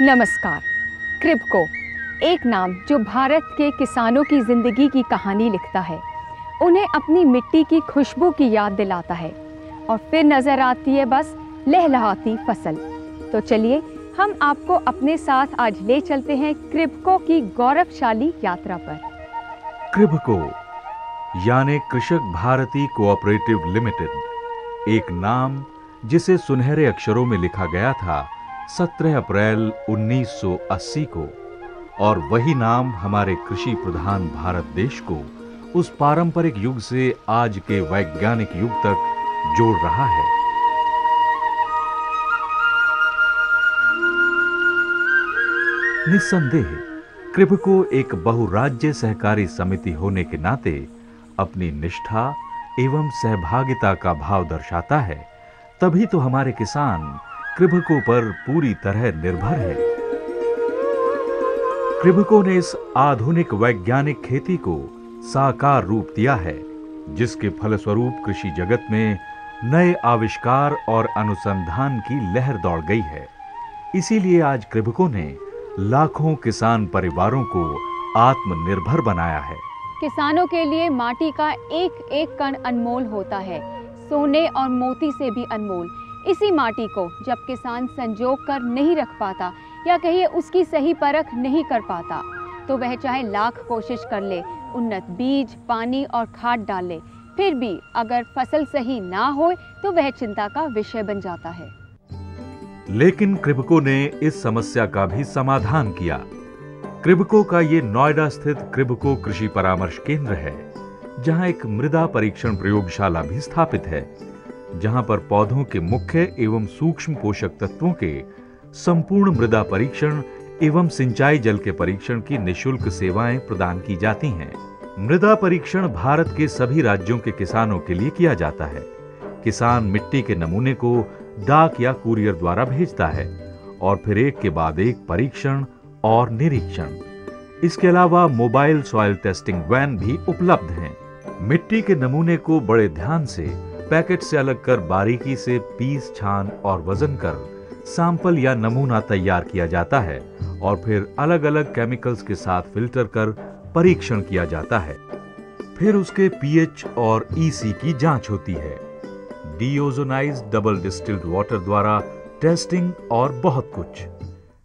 नमस्कार। क्रिबको, एक नाम जो भारत के किसानों की जिंदगी की कहानी लिखता है। उन्हें अपनी मिट्टी की खुशबू की याद दिलाता है और फिर नजर आती है बस लहलहाती फसल। तो चलिए हम आपको अपने साथ आज ले चलते हैं क्रिबको की गौरवशाली यात्रा पर। क्रिबको यानी कृषक भारती कोऑपरेटिव लिमिटेड, एक नाम जिसे सुनहरे अक्षरों में लिखा गया था 17 अप्रैल 1980 को, और वही नाम हमारे कृषि प्रधान भारत देश को उस पारंपरिक युग से आज के वैज्ञानिक युग तक जोड़ रहा है। निस्संदेह क्रिबको एक बहुराज्य सहकारी समिति होने के नाते अपनी निष्ठा एवं सहभागिता का भाव दर्शाता है। तभी तो हमारे किसान क्रिबको पर पूरी तरह निर्भर है। क्रिबको ने इस आधुनिक वैज्ञानिक खेती को साकार रूप दिया है, जिसके फलस्वरूप कृषि जगत में नए आविष्कार और अनुसंधान की लहर दौड़ गई है। इसीलिए आज क्रिबको ने लाखों किसान परिवारों को आत्मनिर्भर बनाया है। किसानों के लिए माटी का एक एक कण अनमोल होता है, सोने और मोती से भी अनमोल। इसी माटी को जब किसान संजोग कर नहीं रख पाता या कहिए उसकी सही परख नहीं कर पाता, तो वह चाहे लाख कोशिश कर ले, उन्नत बीज, पानी और खाद डाल ले, फिर भी अगर फसल सही ना हो तो वह चिंता का विषय बन जाता है। लेकिन क्रिबको ने इस समस्या का भी समाधान किया। क्रिबको का ये नोएडा स्थित क्रिबको कृषि परामर्श केंद्र है, जहां एक मृदा परीक्षण प्रयोगशाला भी स्थापित है, जहां पर पौधों के मुख्य एवं सूक्ष्म पोषक तत्वों के संपूर्ण मृदा परीक्षण एवं सिंचाई जल के परीक्षण की निःशुल्क सेवाएं प्रदान की जाती हैं। मृदा परीक्षण भारत के सभी राज्यों के किसानों के लिए किया जाता है। किसान मिट्टी के नमूने को डाक या कुरियर द्वारा भेजता है और फिर एक के बाद एक परीक्षण और निरीक्षण। इसके अलावा मोबाइल सॉइल टेस्टिंग वैन भी उपलब्ध हैं। मिट्टी के नमूने को बड़े ध्यान से पैकेट से अलग कर बारीकी से पीस, छान और वजन कर सैंपल या नमूना तैयार किया जाता है और फिर अलग अलग केमिकल्स के साथ फिल्टर कर परीक्षण किया जाता है। फिर उसके पीएच और ईसी की जांच होती है। डीओजोनाइज्ड डबल डिस्टिल्ड वाटर द्वारा टेस्टिंग और बहुत कुछ।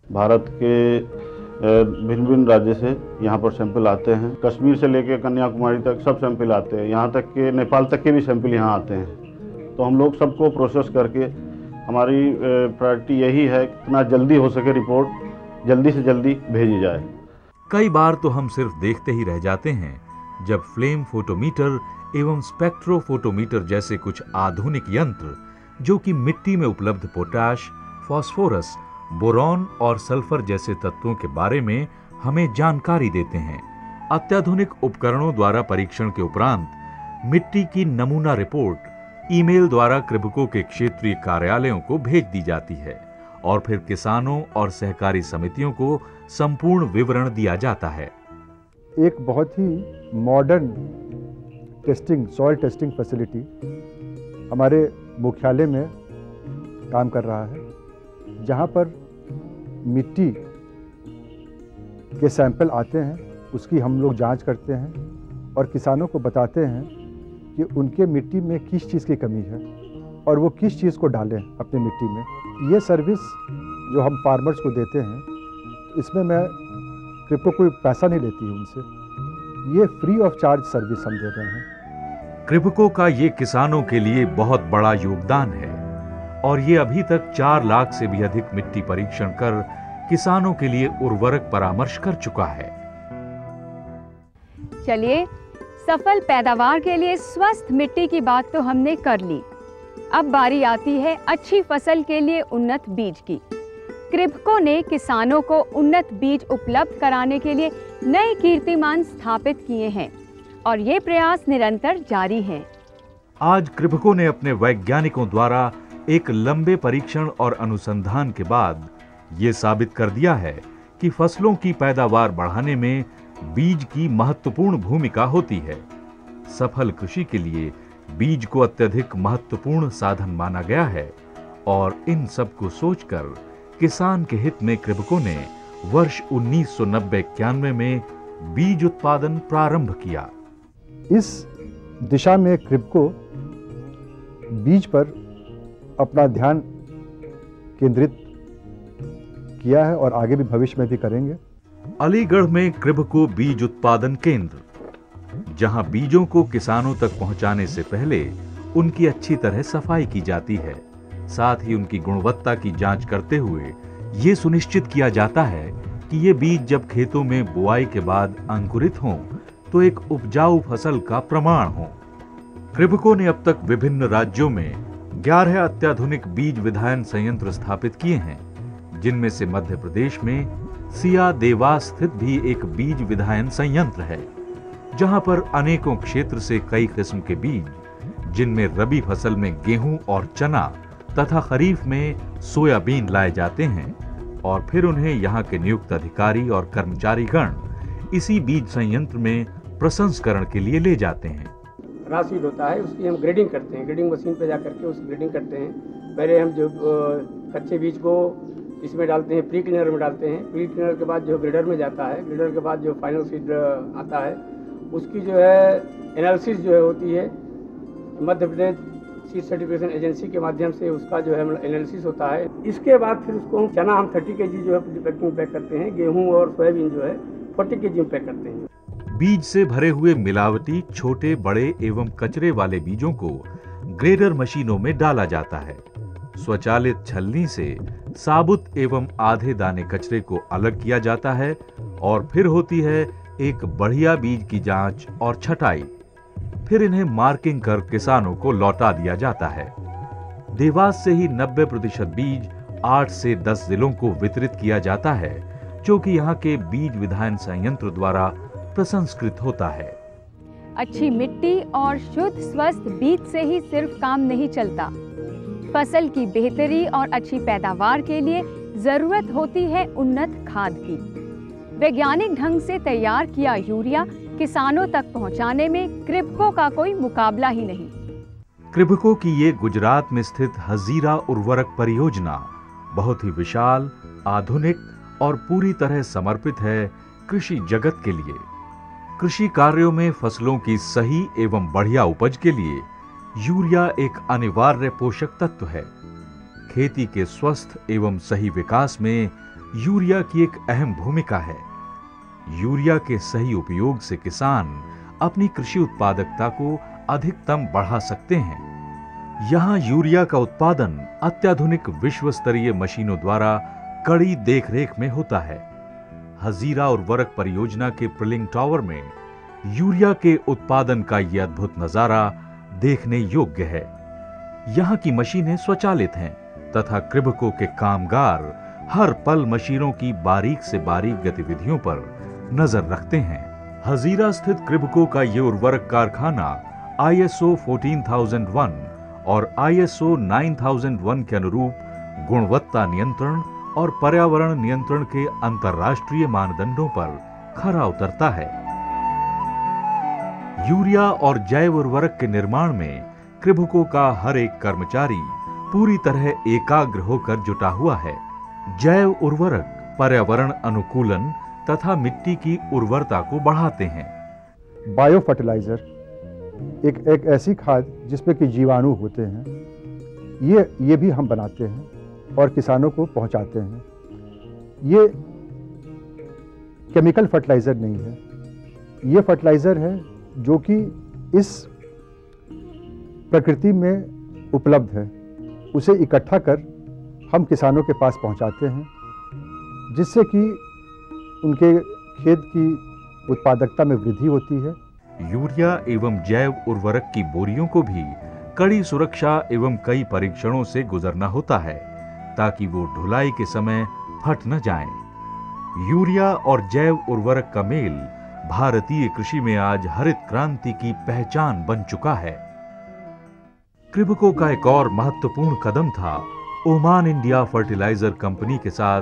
भारत के भिन्न भिन्न राज्य से यहाँ पर सैंपल आते हैं। कश्मीर से लेकर कन्याकुमारी तक सब सैंपल आते हैं। यहाँ तक के नेपाल तक के भी सैंपल यहाँ आते हैं। तो हम लोग सबको प्रोसेस करके, हमारी प्रायोरिटी यही है कितना जल्दी हो सके रिपोर्ट जल्दी से जल्दी भेजी जाए। कई बार तो हम सिर्फ देखते ही रह जाते हैं जब फ्लेम फोटोमीटर एवं स्पेक्ट्रोफोटोमीटर जैसे कुछ आधुनिक यंत्र, जो कि मिट्टी में उपलब्ध पोटाश, फास्फोरस, बोरॉन और सल्फर जैसे तत्वों के बारे में हमें जानकारी देते हैं। अत्याधुनिक उपकरणों द्वारा परीक्षण के उपरांत मिट्टी की नमूना रिपोर्ट ईमेल द्वारा क्रिबको के क्षेत्रीय कार्यालयों को भेज दी जाती है और फिर किसानों और सहकारी समितियों को संपूर्ण विवरण दिया जाता है। एक बहुत ही modern testing, soil testing facility हमारे मुख्यालय में काम कर रहा है, जहां पर मिट्टी के सैंपल आते हैं, उसकी हम लोग जांच करते हैं और किसानों को बताते हैं कि उनके मिट्टी में किस चीज़ की कमी है और वो किस चीज़ को डालें अपनी मिट्टी में। ये सर्विस जो हम फार्मर्स को देते हैं, इसमें मैं क्रिबको कोई पैसा नहीं लेती हूँ उनसे, ये फ्री ऑफ चार्ज सर्विस हम दे रहे हैं। क्रिबको का ये किसानों के लिए बहुत बड़ा योगदान है और ये अभी तक 4 लाख से भी अधिक मिट्टी परीक्षण कर किसानों के लिए उर्वरक परामर्श कर चुका है। चलिए, सफल पैदावार के लिए स्वस्थ मिट्टी की बात तो हमने कर ली। अब बारी आती है अच्छी फसल के लिए उन्नत बीज की। क्रिबको ने किसानों को उन्नत बीज उपलब्ध कराने के लिए नए कीर्तिमान स्थापित किए हैं और ये प्रयास निरंतर जारी हैं। आज क्रिबको ने अपने वैज्ञानिकों द्वारा एक लंबे परीक्षण और अनुसंधान के बाद ये साबित कर दिया है कि फसलों की पैदावार बढ़ाने में बीज की महत्वपूर्ण भूमिका होती है। सफल कृषि के लिए बीज को अत्यधिक महत्वपूर्ण साधन माना गया है और इन सब को सोचकर किसान के हित में कृभको ने वर्ष 1990-91 में बीज उत्पादन प्रारंभ किया। इस दिशा में क्रिबको बीज पर अपना ध्यान केंद्रित किया है और आगे भी भविष्य में भी करेंगे। अलीगढ़ में क्रिभको बीज उत्पादन केंद्र, जहां बीजों को किसानों तक पहुंचाने से पहले उनकी अच्छी तरह सफाई की जाती है, साथ ही उनकी गुणवत्ता की जांच करते हुए ये सुनिश्चित किया जाता है कि ये बीज जब खेतों में बुआई के बाद अंकुरित हों तो एक उपजाऊ फसल का प्रमाण हो। क्रिभको ने अब तक विभिन्न राज्यों में 11 अत्याधुनिक बीज विधायन संयंत्र स्थापित किए हैं, जिनमें से मध्य प्रदेश में सिया देवास स्थित भी एक बीज विधायन संयंत्र है, जहां पर अनेकों क्षेत्र से कई किस्म के बीज, जिनमें रबी फसल में गेहूं और चना तथा खरीफ में सोयाबीन लाए जाते हैं और फिर उन्हें यहाँ के नियुक्त अधिकारी और कर्मचारीगण इसी बीज संयंत्र में प्रसंस्करण के लिए ले जाते हैं। रॉ सीड होता है, उसकी हम ग्रेडिंग करते हैं, ग्रेडिंग मशीन पे जा करके उसकी ग्रेडिंग करते हैं। पहले हम जो कच्चे बीज को इसमें डालते हैं, प्री क्लीनर में डालते हैं, प्री क्लीनर के बाद जो ग्रेडर में जाता है, ग्रेडर के बाद जो फाइनल सीड आता है उसकी जो है एनालिसिस जो है होती है Madhya Pradesh seed certification agency के माध्यम से, उसका जो है एनालिसिस होता है। इसके बाद फिर उसको हम चना हम 30 kg जो है पैकिंग पैक करते हैं, गेहूं और सोयाबीन जो है 40 kg में पैक करते हैं। बीज से भरे हुए मिलावटी छोटे बड़े एवं कचरे वाले बीजों को ग्रेडर मशीनों में डाला जाता है। स्वचालित छलनी से साबुत एवं आधे दाने कचरे को अलग किया जाता है और फिर होती है एक बढ़िया बीज की जांच और छटाई। फिर इन्हें मार्किंग कर किसानों को लौटा दिया जाता है। देवास से ही 90% बीज 8 से 10 जिलों को वितरित किया जाता है, जो कि यहाँ के बीज विधायन संयंत्र द्वारा प्रसंस्कृत होता है। अच्छी मिट्टी और शुद्ध स्वस्थ बीज से ही सिर्फ काम नहीं चलता। फसल की बेहतरी और अच्छी पैदावार के लिए जरूरत होती है उन्नत खाद की। वैज्ञानिक ढंग से तैयार किया यूरिया किसानों तक पहुंचाने में क्रिभको का कोई मुकाबला ही नहीं। क्रिभको की ये गुजरात में स्थित हजीरा उर्वरक परियोजना बहुत ही विशाल, आधुनिक और पूरी तरह समर्पित है कृषि जगत के लिए। कृषि कार्यों में फसलों की सही एवं बढ़िया उपज के लिए यूरिया एक अनिवार्य पोषक तत्व है। खेती के स्वस्थ एवं सही विकास में यूरिया की एक अहम भूमिका है। यूरिया के सही उपयोग से किसान अपनी कृषि उत्पादकता को अधिकतम बढ़ा सकते हैं। यहाँ यूरिया का उत्पादन अत्याधुनिक विश्व स्तरीय मशीनों द्वारा कड़ी देखरेख में होता है। हजीरा उर्वरक परियोजना के प्रिलिंग टावर में यूरिया के उत्पादन का यह अद्भुत नजारा देखने योग्य है। यहाँ की मशीनें स्वचालित हैं तथा क्रिभको के कामगार हर पल मशीनों की बारीक से बारीक गतिविधियों पर नजर रखते हैं। हजीरा स्थित क्रिभको का ये उर्वरक कारखाना ISO 14001 और ISO 9001 के अनुरूप गुणवत्ता नियंत्रण और पर्यावरण नियंत्रण के अंतर्राष्ट्रीय मानदंडों पर खरा उतरता है। यूरिया और जैव उर्वरक के निर्माण में क्रिभको का हर एक कर्मचारी पूरी तरह एकाग्र होकर जुटा हुआ है। जैव उर्वरक पर्यावरण अनुकूलन तथा मिट्टी की उर्वरता को बढ़ाते हैं। बायो फर्टिलाइजर एक ऐसी खाद जिसमें कि जीवाणु होते हैं, ये भी हम बनाते हैं और किसानों को पहुंचाते हैं। ये केमिकल फर्टिलाइजर नहीं है, ये फर्टिलाइजर है जो कि इस प्रकृति में उपलब्ध है, उसे इकट्ठा कर हम किसानों के पास पहुंचाते हैं, जिससे कि उनके खेत की उत्पादकता में वृद्धि होती है। यूरिया एवं जैव उर्वरक की बोरियों को भी कड़ी सुरक्षा एवं कई परीक्षणों से गुजरना होता है ताकि वो ढुलाई के समय फट न जाएं। यूरिया और जैव उर्वरक का मेल भारतीय कृषि में आज हरित क्रांति की पहचान बन चुका है। क्रिभको का एक और महत्वपूर्ण कदम था ओमान इंडिया फर्टिलाइजर कंपनी के साथ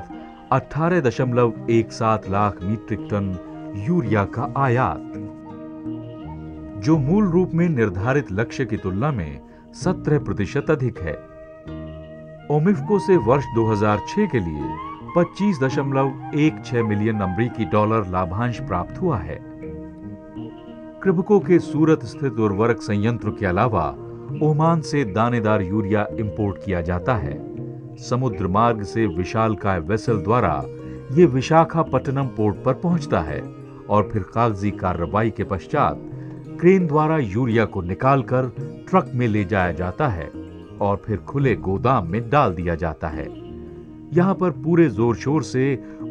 18.17 लाख मीट्रिक टन यूरिया का आयात, जो मूल रूप में निर्धारित लक्ष्य की तुलना में 17% अधिक है। ओमिफ्को से वर्ष 2006 के लिए 25.16 मिलियन अमेरिकी डॉलर लाभांश प्राप्त हुआ है। क्रिबको के सूरत स्थित उर्वरक संयंत्र के अलावा ओमान से दानेदार यूरिया इंपोर्ट किया जाता है। समुद्र मार्ग से विशालकाय वेसल द्वारा ये विशाखापट्टनम पोर्ट पर पहुंचता है और फिर कागजी कार्रवाई के पश्चात क्रेन द्वारा यूरिया को निकालकर ट्रक में ले जाया जाता है और फिर खुले गोदाम में डाल दिया जाता है। यहाँ पर पूरे जोर शोर से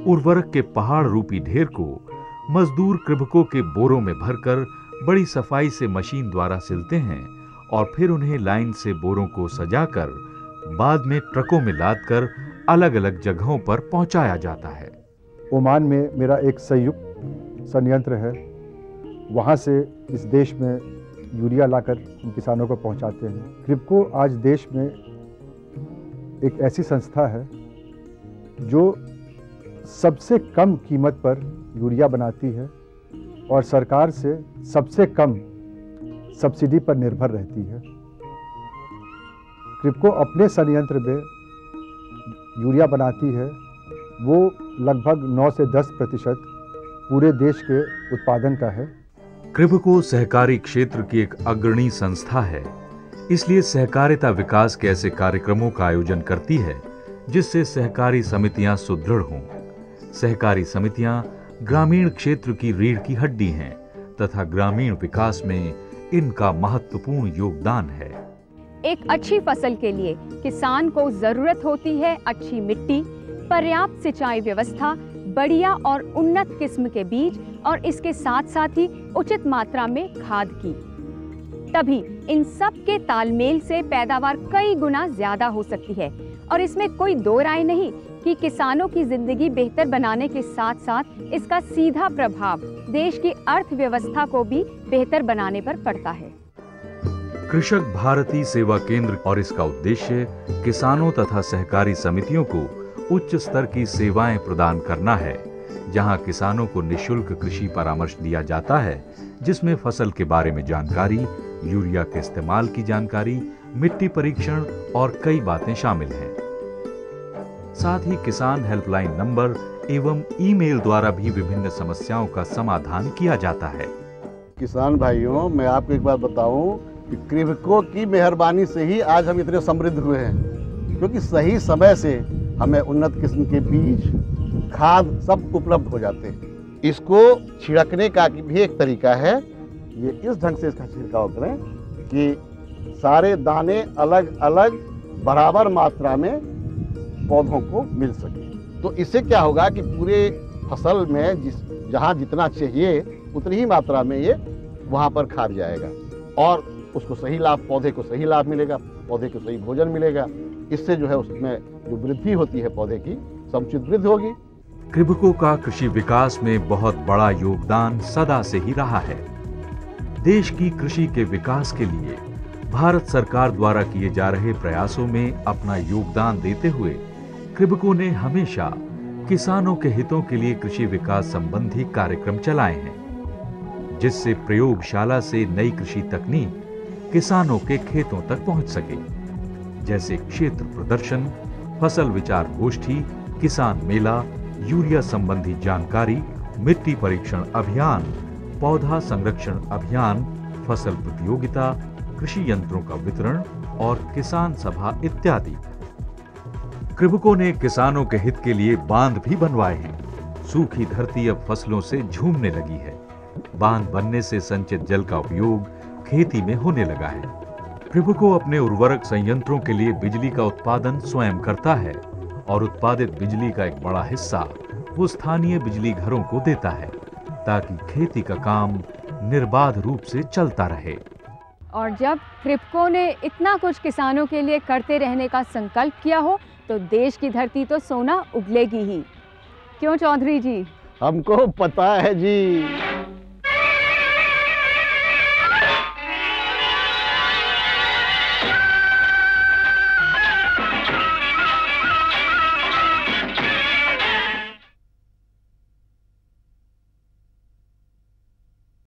उर्वरक के पहाड़ रूपी ढेर को मजदूर क्रिबको के बोरों में भरकर बड़ी सफाई से मशीन द्वारा सिलते हैं और फिर उन्हें लाइन से बोरों को सजाकर बाद में ट्रकों में लादकर अलग अलग जगहों पर पहुंचाया जाता है। ओमान में मेरा एक संयुक्त संयंत्र है, वहाँ से इस देश में यूरिया लाकर किसानों को पहुँचाते हैं। क्रिबको आज देश में एक ऐसी संस्था है जो सबसे कम कीमत पर यूरिया बनाती है और सरकार से सबसे कम सब्सिडी पर निर्भर रहती है। क्रिबको अपने संयंत्र में यूरिया बनाती है, वो लगभग 9 से 10% पूरे देश के उत्पादन का है। क्रिबको सहकारी क्षेत्र की एक अग्रणी संस्था है, इसलिए सहकारिता विकास के ऐसे कार्यक्रमों का आयोजन करती है जिससे सहकारी समितियां सुदृढ़ हों। सहकारी समितियां ग्रामीण क्षेत्र की रीढ़ की हड्डी हैं तथा ग्रामीण विकास में इनका महत्वपूर्ण योगदान है। एक अच्छी फसल के लिए किसान को जरूरत होती है अच्छी मिट्टी, पर्याप्त सिंचाई व्यवस्था, बढ़िया और उन्नत किस्म के बीज और इसके साथ साथ ही उचित मात्रा में खाद की। तभी इन सब के तालमेल से पैदावार कई गुना ज्यादा हो सकती है और इसमें कोई दो राय नहीं कि किसानों की जिंदगी बेहतर बनाने के साथ साथ इसका सीधा प्रभाव देश की अर्थव्यवस्था को भी बेहतर बनाने पर पड़ता है। कृषक भारती सेवा केंद्र और इसका उद्देश्य किसानों तथा सहकारी समितियों को उच्च स्तर की सेवाएं प्रदान करना है, जहां किसानों को निःशुल्क कृषि परामर्श दिया जाता है, जिसमें फसल के बारे में जानकारी, यूरिया के इस्तेमाल की जानकारी, मिट्टी परीक्षण और कई बातें शामिल हैं। साथ ही किसान हेल्पलाइन नंबर एवं ईमेल द्वारा भी विभिन्न समस्याओं का समाधान किया जाता है। किसान भाइयों, मैं आपको एक बात बताऊं कि क्रिबको की मेहरबानी से ही आज हम इतने समृद्ध हुए हैं, क्योंकि सही समय से हमें उन्नत किस्म के बीज, खाद सब उपलब्ध हो जाते हैं। इसको छिड़कने का भी एक तरीका है, ये इस ढंग से इसका छिड़काव करें कि सारे दाने अलग अलग बराबर मात्रा में पौधों को मिल सके। तो इससे क्या होगा कि पूरे फसल में जहाँ जितना चाहिए उतनी ही मात्रा में ये वहाँ पर खाद जाएगा और उसको सही लाभ, पौधे को सही लाभ मिलेगा, पौधे को सही भोजन मिलेगा। इससे जो है उसमें जो वृद्धि होती है पौधे की, समुचित वृद्धि होगी। क्रिबको का कृषि विकास में बहुत बड़ा योगदान सदा से ही रहा है। देश की कृषि के विकास के लिए भारत सरकार द्वारा किए जा रहे प्रयासों में अपना योगदान देते हुए क्रिबको ने हमेशा किसानों के हितों के लिए कृषि विकास संबंधी कार्यक्रम चलाए हैं, जिससे प्रयोगशाला से नई कृषि तकनीक किसानों के खेतों तक पहुंच सके, जैसे क्षेत्र प्रदर्शन, फसल विचार गोष्ठी, किसान मेला, यूरिया संबंधी जानकारी, मिट्टी परीक्षण अभियान, पौधा संरक्षण अभियान, फसल प्रतियोगिता, कृषि यंत्रों का वितरण और किसान सभा इत्यादि। क्रिबको ने किसानों के हित के लिए बांध भी बनवाए हैं। सूखी धरती अब फसलों से झूमने लगी है। बांध बनने से संचित जल का उपयोग खेती में होने लगा है। क्रिबको अपने उर्वरक संयंत्रों के लिए बिजली का उत्पादन स्वयं करता है और उत्पादित बिजली का एक बड़ा हिस्सा वो स्थानीय बिजली घरों को देता है, ताकि खेती का काम निर्बाध रूप से चलता रहे। और जब क्रिबको ने इतना कुछ किसानों के लिए करते रहने का संकल्प किया हो तो देश की धरती तो सोना उगलेगी ही। क्यों चौधरी जी? हमको पता है जी।